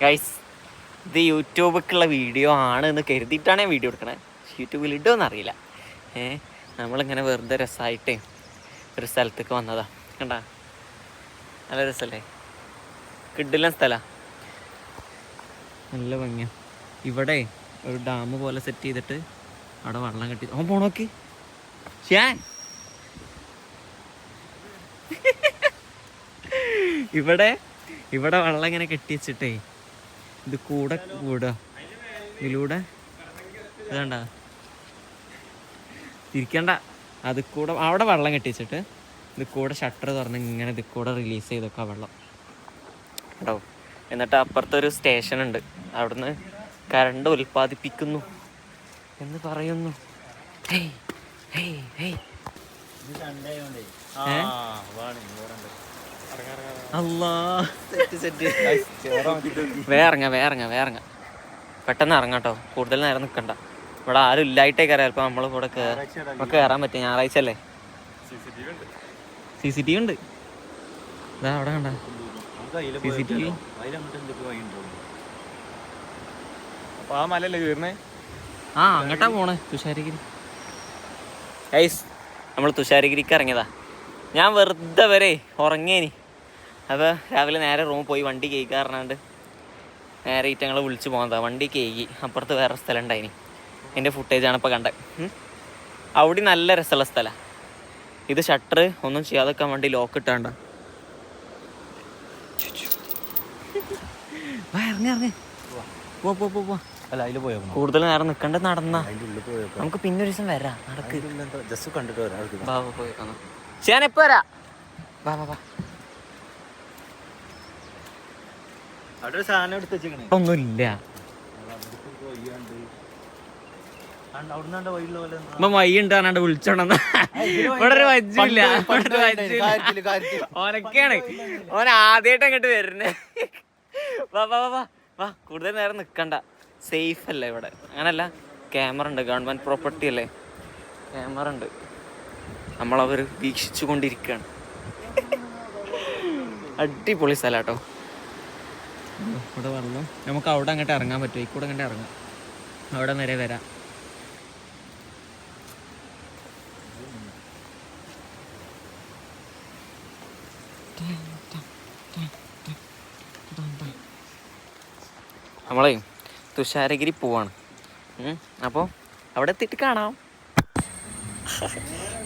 Guys ഇത് യൂട്യൂബിലേക്കുള്ള video ആണ് എന്ന് കരുതിയിട്ടാണ് ഞാൻ വീഡിയോ എടുക്കണത്. യൂട്യൂബിൽ ഇടുമെന്ന് അറിയില്ല. നമ്മളിങ്ങനെ വെറുതെ രസമായിട്ടേ ഒരു സ്ഥലത്തേക്ക് വന്നതാ. കണ്ടാ നല്ല രസമല്ലേ? കിടിലൻ സ്ഥലമാണ്, നല്ല ഭംഗിയാണ്. ഇവിടെ ഒരു ഡാം പോലെ സെറ്റ് ചെയ്തിട്ട് അവിടെ വെള്ളം കെട്ടി പോണോക്ക് ഇവിടെ ഇവിടെ വെള്ളം ഇങ്ങനെ കെട്ടി വെച്ചിട്ടേ ഇത് കൂടെ കൂടുക. ഇതിലൂടെ ഇതണ്ട തിരിക്കണ്ട, അത് കൂടെ അവിടെ വെള്ളം കെട്ടി വെച്ചിട്ട് ഇത് കൂടെ ഷട്ടർ തുറന്ന് ഇങ്ങനെ ഇത് കൂടെ റിലീസ് ചെയ്തൊക്കെ വെള്ളം കേട്ടോ. എന്നിട്ട് അപ്പുറത്തൊരു സ്റ്റേഷൻ ഉണ്ട്, അവിടുന്ന് കറണ്ട് ഉൽപ്പാദിപ്പിക്കുന്നു എന്ന് പറയുന്നു. വേറങ്ങ പെട്ടെന്ന് ഇറങ്ങാട്ടോ, കൂടുതൽ നേരം നിൽക്കണ്ട. ഇവിടെ ആരും ഇല്ലായിട്ടേ കയറാം. ചിലപ്പോൾ നമ്മൾ ഇവിടെ കയറാൻ പറ്റും. ഞായറാഴ്ച അല്ലേ? CCTV ഉണ്ട്. ഇതാ അവിടെ കണ്ട CCTV. അങ്ങോട്ടാ പോണേ, തുഷാരഗിരി. ഗൈസ് നമ്മൾ തുഷാരഗിരിക്ക് ഇറങ്ങിയതാ. ഞാൻ വെറുതെ വരെ ഉറങ്ങിയേനി. അപ്പോൾ രാവിലെ നേരെ റൂമിൽ പോയി വണ്ടി കേൾക്കാറുണ്ട്. നേരെ ഈറ്റങ്ങളെ വിളിച്ച് പോകുന്നതാണ്. വണ്ടി കേകി അപ്പുറത്ത് വേറെ സ്ഥലം ഉണ്ടായിനി. എൻ്റെ ഫുട്ടേജാണ് ഇപ്പോൾ കണ്ടത്. അവിടെ നല്ല രസമുള്ള സ്ഥലമാണ്. ഇത് ഷട്ടർ ഒന്നും ചെയ്യാതെക്കാൻ വേണ്ടി ലോക്ക് ഇട്ടാണ്ട. ഇറങ്ങി പോ. അല്ല അതിൽ പോയോ? കൂടുതൽ നേരം നിൽക്കണ്ട, നടന്നാ നമുക്ക് പിന്നെ ഒരു ദിവസം വരാം. നടക്ക്, ജസ്റ്റ് കണ്ടിട്ട് വരാം. പോയേക്കാ ഞാൻ എപ്പോ വരാ. ഒന്നുമില്ല, വഴി ഉണ്ടാണ്ട് വിളിച്ചോണ്ടെന്ന. ഇവിടെ ഒരു വജ്ജില്ല, ഓനൊക്കെയാണ്. ഓൻ ആദ്യമായിട്ട് അങ്ങോട്ട് വരുന്നേ. വാ കൂടുതൽ നേരം നിക്കണ്ട, സേഫ് അല്ലേ ഇവിടെ? അങ്ങനല്ല, ക്യാമറ ഉണ്ട്, ഗവൺമെന്റ് പ്രോപ്പർട്ടി അല്ലേ, ക്യാമറ ഉണ്ട്. നമ്മളവർ വീക്ഷിച്ചു കൊണ്ടിരിക്കുകയാണ്. അടിപൊളി സ്ഥലം കേട്ടോ. ഇവിടെ വെള്ളം, നമുക്ക് അവിടെ അങ്ങോട്ട് ഇറങ്ങാൻ പറ്റും. ഈ കൂടെ അങ്ങോട്ട് ഇറങ്ങാം, അവിടെ വരെ വരാം. നമ്മളെ തുഷാരഗിരി പോവാണ്. അപ്പോൾ അവിടെ എത്തിയിട്ട് കാണാം.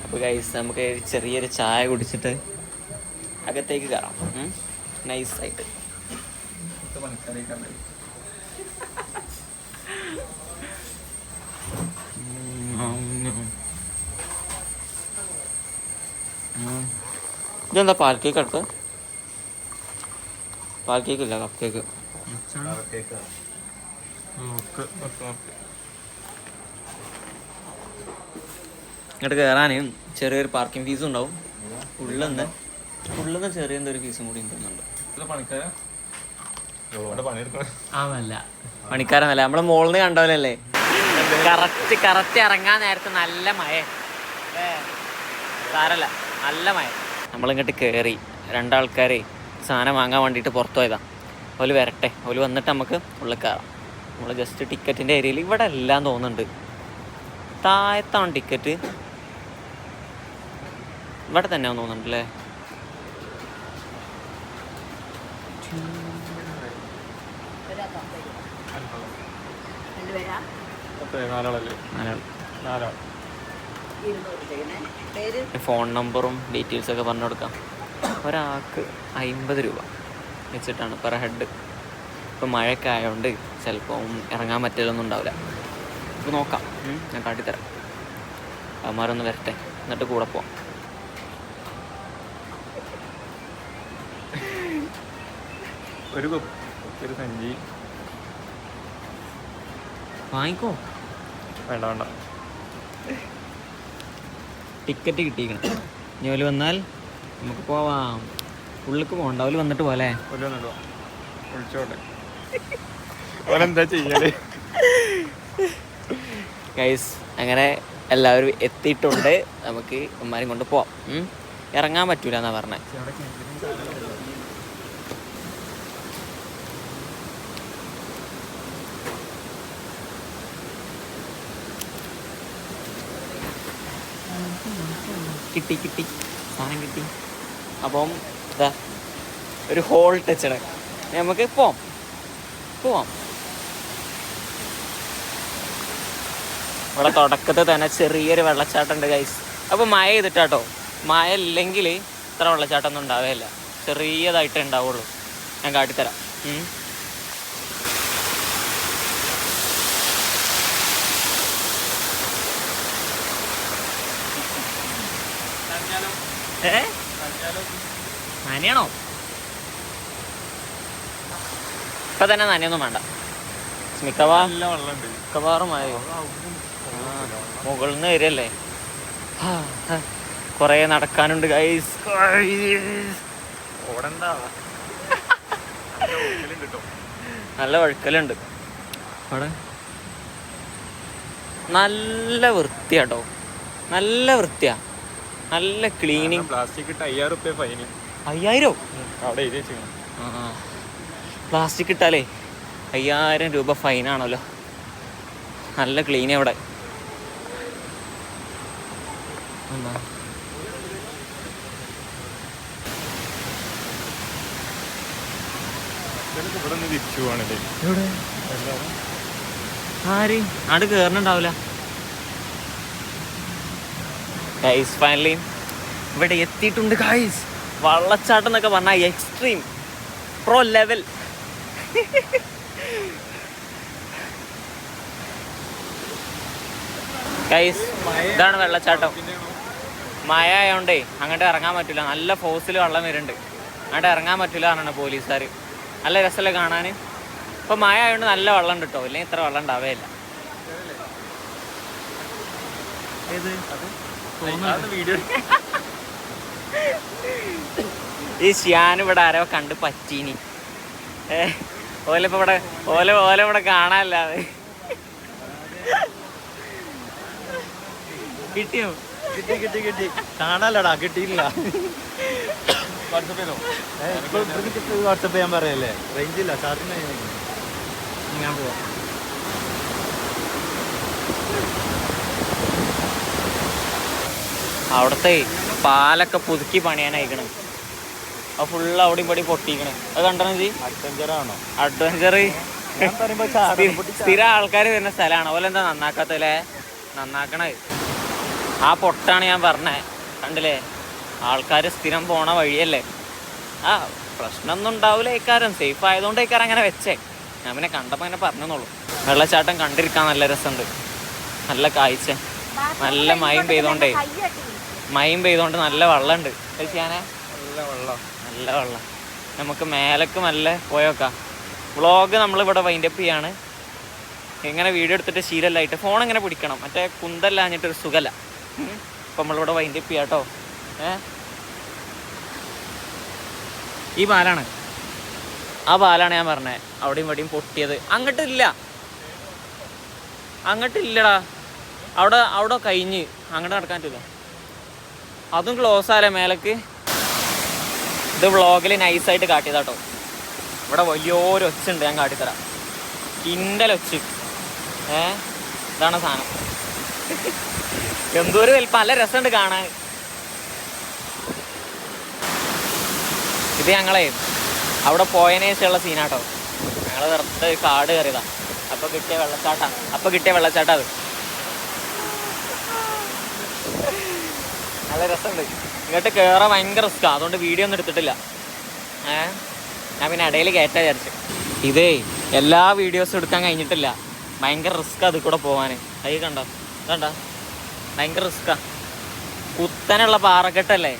അപ്പോൾ ഗൈസ് നമുക്ക് ചെറിയൊരു ചായ കുടിച്ചിട്ട് അകത്തേക്ക് കയറാം, നൈസായിട്ട്. ഇതെന്താ പാൽ കേക്ക്? അടുത്ത് പാൽ കേക്ക് ഇല്ല, കപ്പ് കേക്ക്. ഇങ്ങോട്ട് കയറാൻ ചെറിയൊരു പാർക്കിംഗ് ഫീസും ഉണ്ടാവും. ഉള്ളിന്ന് ചെറിയ എന്തൊരു ഫീസും കൂടി ഉണ്ടെന്നുണ്ട്. ആവല്ല, പണിക്കാരനല്ല, നമ്മള് മോളിന്ന് കണ്ടോലല്ലേ. കറക്റ്റ് ഇറങ്ങാൻ നേരത്തെ നല്ല മഴ, സാരല്ല, നല്ല മഴ. നമ്മളിങ്ങോട്ട് കയറി, രണ്ടാൾക്കാരെ സാധനം വാങ്ങാൻ വേണ്ടിയിട്ട് പുറത്തു പോയതാ. ഓല് വരട്ടെ, ഓല് വന്നിട്ട് നമുക്ക് ഉള്ളിൽ കയറാം. നമ്മൾ ജസ്റ്റ് ടിക്കറ്റിൻ്റെ ഏരിയയിൽ ഇവിടെ എല്ലാം തോന്നുന്നുണ്ട്. താഴത്താണ് ടിക്കറ്റ്, ഇവിടെ തന്നെ തോന്നുന്നുണ്ടല്ലേ. ഫോൺ നമ്പറും ഡീറ്റെയിൽസൊക്കെ പറഞ്ഞു കൊടുക്കാം. ഒരാൾക്ക് 50 രൂപ വെച്ചിട്ടാണ് പെർ ഹെഡ്. ഇപ്പം മഴയൊക്കെ ആയതുകൊണ്ട് ചിലപ്പോൾ ഇറങ്ങാൻ പറ്റലൊന്നും ഉണ്ടാവില്ല. ഇപ്പോൾ നോക്കാം, ഞാൻ കാട്ടിത്തരാം. അവന്മാരൊന്ന് വരട്ടെ, എന്നിട്ട് കൂടെ പോവാം. ഒരു സഞ്ചി വാങ്ങിക്കോ. വേണ്ട, ടിക്കറ്റ് കിട്ടിയിരിക്കണം. ഇനി ഓല് വന്നാൽ നമുക്ക് പോവാം. ഉള്ളിലേക്ക് പോകണ്ട, ഓല് വന്നിട്ട് പോലെ വിളിച്ചോട്ടെ. ഓലെന്താ ചെയ്യല് ഗൈസ്? അങ്ങനെ എല്ലാവരും എത്തിയിട്ടുണ്ട്. നമുക്ക് അമ്മമാരും കൊണ്ട് പോവാം. ഇറങ്ങാൻ പറ്റൂല എന്നാ പറഞ്ഞത്. കിട്ടി സാധനം കിട്ടി. അപ്പം ഇതാ ഒരു ഹോൾ ടച്ചഡ്. നമുക്ക് പോവാം. ഇവിടെ തുടക്കത്തിൽ തന്നെ ചെറിയൊരു വെള്ളച്ചാട്ടം ഉണ്ട് ഗൈസ്. അപ്പോൾ മഴ ചെയ്തിട്ടാട്ടോ, മഴ ഇല്ലെങ്കിൽ ഇത്ര വെള്ളച്ചാട്ടം ഒന്നും ഉണ്ടാവുകയില്ല, ചെറിയതായിട്ടേ ഉണ്ടാവുള്ളൂ. ഞാൻ കാട്ടിത്തരാം. നനയാണോ? ഇപ്പൊ തന്നെ നനയൊന്നും വേണ്ട, മിക്കവാറും മഴ മുകളിൽ നിന്ന് വരികയല്ലേ. കൊറേ നടക്കാനുണ്ട് ഗൈസ്. നല്ല വഴുക്കലുണ്ട് അവിടെ. നല്ല വൃത്തിയാട്ടോ, നല്ല വൃത്തിയാ, നല്ല ക്ലീനിങ്. പ്ലാസ്റ്റിക് ഇട്ട് 5000 രൂപ ഫൈന്. 5000? അവിടെ എഴുതി വെച്ചു. പ്ലാസ്റ്റിക് ഇട്ടാലേ 5000 രൂപ ഫൈനാണല്ലോ. നല്ല ക്ലീൻ അവിടെ. ആര് ആട് കേറുന്നുണ്ടാവില്ല. ഗൈസ് ഫൈനലി ഇവിടെ എത്തിയിട്ടുണ്ട് ഗൈസ്. വള്ളച്ചാട്ടം എന്നൊക്കെ പറഞ്ഞാൽ എക്സ്ട്രീം പ്രോ ലെവൽ. ഗൈസ് ഇതാണ് വെള്ളച്ചാട്ടം. മഴ ആയതുകൊണ്ടേ അങ്ങോട്ട് ഇറങ്ങാൻ പറ്റില്ല, നല്ല ഫോഴ്സിൽ വെള്ളം വരുന്നുണ്ട്. അങ്ങോട്ട് ഇറങ്ങാൻ പറ്റില്ല എന്നാണ് പോലീസുകാർ. നല്ല രസമല്ലേ കാണാൻ. ഇപ്പം മഴ ആയതുകൊണ്ട് നല്ല വെള്ളം ഉണ്ട് കേട്ടോ, ഇല്ലെങ്കിൽ ഇത്ര വെള്ളം ഉണ്ടാവേയില്ല. ഈ ഷ്യാൻ ഇവിടെ ആരോ കണ്ട് പറ്റീനി. ഓല ഇവിടെ കാണാനില്ലാതെ. കിട്ടിയോ? കിട്ടി കാണാലടാ, കിട്ടിയില്ല. വാട്സപ്പ് ചെയ്യാൻ പറയല്ലേ, റേഞ്ചില്ല ചാർജിന്. ഞാൻ പോവാം. അവിടത്തെ പാലൊക്കെ പുതുക്കി പണിയാനായിക്കണം. അത് ഫുള്ള് അവിടെയും പടി പൊട്ടിക്കണേ. അത് കണ്ടോ ജി? അഡ്വഞ്ചറാണോ? അഡ്വഞ്ചർ സ്ഥിരം ആൾക്കാർ വരുന്ന സ്ഥലമാണ്. അതുപോലെ എന്താ നന്നാക്കാത്തല്ലേ? നന്നാക്കണേ. ആ പൊട്ടാണ് ഞാൻ പറഞ്ഞേ, കണ്ടില്ലേ? ആൾക്കാർ സ്ഥിരം പോണ വഴിയല്ലേ. ആ പ്രശ്നമൊന്നും ഉണ്ടാവില്ല. ഇക്കാരം സേഫ് ആയതുകൊണ്ട് ഇക്കാരം അങ്ങനെ വെച്ചേ. ഞാൻ പിന്നെ കണ്ടപ്പോൾ അങ്ങനെ പറഞ്ഞെന്നുള്ളൂ. വെള്ളച്ചാട്ടം കണ്ടിരിക്കാൻ നല്ല രസമുണ്ട്, നല്ല കാഴ്ച. നല്ല മയം പെയ്തോണ്ട് നല്ല വെള്ളമുണ്ട്. കഴിച്ചാനെ നല്ല വെള്ളം. നമുക്ക് മേലേക്ക് നല്ല പോയോക്കാം. വ്ളോഗ് നമ്മളിവിടെ വൈൻഡപ്പ് ചെയ്യാണ്. ഇങ്ങനെ വീഡിയോ എടുത്തിട്ട് ശീലമല്ലായിട്ട് ഫോൺ ഇങ്ങനെ പിടിക്കണം, മറ്റേ കുന്തല്ലാഞ്ഞിട്ടൊരു സുഖമല്ല. അപ്പം നമ്മളിവിടെ വൈൻഡപ്പ് ചെയ്യാം കേട്ടോ. ഈ പാലാണ്, ആ പാലാണ് ഞാൻ പറഞ്ഞത്. അവിടെയും ഇവിടെയും പൊട്ടിയത്. അങ്ങോട്ടില്ലടാ, അവിടെ കഴിഞ്ഞ് അങ്ങോട്ട് നടക്കാൻ പറ്റില്ല. അതും ക്ലോസ് ആലേ മേലേക്ക്. ഇത് വ്ളോഗിൽ നൈസായിട്ട് കാട്ടിയതാട്ടോ. ഇവിടെ വലിയൊരു ഒച്ചുണ്ട്, ഞാൻ കാട്ടിത്തരാം. കിണ്ടലൊച്ച്. ഇതാണ് സാധനം. എന്തോരു വലിപ്പം, നല്ല രസമുണ്ട് കാണാൻ. ഇത് ഞങ്ങളെ അവിടെ പോയതിനു ശേഷമുള്ള സീനാട്ടോ. ഞങ്ങൾ വെറുതെ കാട് കയറിയതാ. അപ്പൊ കിട്ടിയ വെള്ളച്ചാട്ടം അത്. നല്ല രസമുണ്ട്. ഇങ്ങോട്ട് കയറാൻ ഭയങ്കര റിസ്ക്കാണ്, അതുകൊണ്ട് വീഡിയോ ഒന്നും എടുത്തിട്ടില്ല. ഞാൻ പിന്നെ ഇടയിൽ കയറ്റാ വിചാരിച്ചു. ഇതേ എല്ലാ വീഡിയോസും എടുക്കാൻ കഴിഞ്ഞിട്ടില്ല, ഭയങ്കര റിസ്ക്കാണ് അതിൽ കൂടെ പോകാൻ. അത് കണ്ടോ, ഭയങ്കര റിസ്ക്കാണ്. കുത്തനുള്ള പാറക്കെട്ടല്ലേ,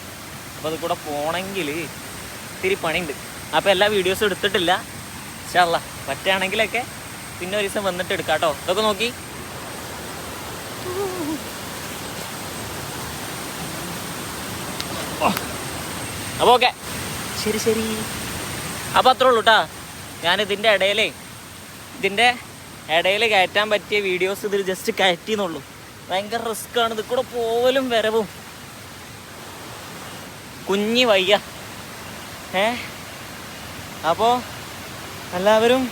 അപ്പോൾ അതിൽ കൂടെ പോകണമെങ്കിൽ ഇത്തിരി പണിയുണ്ട്. അപ്പോൾ എല്ലാ വീഡിയോസും എടുത്തിട്ടില്ല. ഇൻഷാ അല്ലാഹ് പറ്റുകയാണെങ്കിലൊക്കെ പിന്നെ ഒരു ദിവസം വന്നിട്ട് എടുക്കാം കേട്ടോ. ഇതൊക്കെ നോക്കി. അപ്പോൾ ഓക്കെ, ശരി. അപ്പോൾ അത്രേ ഉള്ളൂ കേട്ടോ. ഞാൻ ഇതിൻ്റെ ഇടയിൽ കയറ്റാൻ പറ്റിയ വീഡിയോസ് ഇതിൽ ജസ്റ്റ് കയറ്റിയെന്നുള്ളൂ. ഭയങ്കര റിസ്ക്കാണ് ഇത് കൂടെ പോവലും വരവും. കുഞ്ഞി വയ്യ. അപ്പോൾ എല്ലാവരും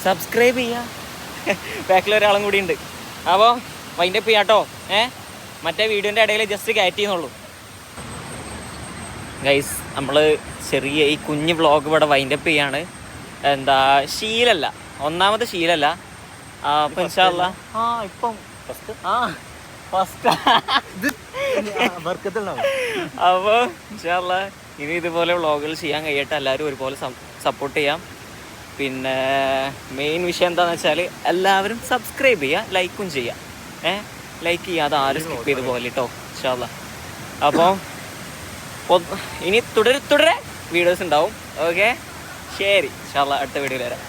സബ്സ്ക്രൈബ് ചെയ്യുക. ബാക്കിൽ ഒരാളും കൂടി ഉണ്ട്. അപ്പോൾ വൈൻഡപ്പ് ചെയ്യാം കേട്ടോ. മറ്റേ വീഡിയോൻ്റെ ഇടയിൽ ജസ്റ്റ് കയറ്റി എന്നുള്ളൂ. ഗൈസ് നമ്മൾ ചെറിയ ഈ കുഞ്ഞ് വ്ളോഗ് ഇവിടെ വൈൻഡപ്പ് ചെയ്യാണ്. എന്താ ശീലല്ല, ഒന്നാമത് ശീലല്ല. അപ്പം ഇൻഷാല്ലാ ഇപ്പം ഫസ്റ്റ് അപ്പോൾ ഇൻഷാല്ലാ ഇനി ഇതുപോലെ വ്ളോഗുകൾ ചെയ്യാൻ കഴിയട്ടെ. എല്ലാവരും ഒരുപോലെ സപ്പോർട്ട് ചെയ്യാം. പിന്നെ മെയിൻ വിഷയം എന്താണെന്ന് വെച്ചാൽ എല്ലാവരും സബ്സ്ക്രൈബ് ചെയ്യുക, ലൈക്കും ചെയ്യുക. ലൈക്ക് ചെയ്യാതെ ആരും സ്കിപ്പ് ചെയ്ത് പോലെ കേട്ടോ ഇൻഷാല്ലാ. അപ്പോൾ ഇനി തുടരെ വീഡിയോസ് ഉണ്ടാവും. ഓക്കെ, ശരി ഇൻഷാല്ലാ അടുത്ത വീഡിയോയിൽ വരാം.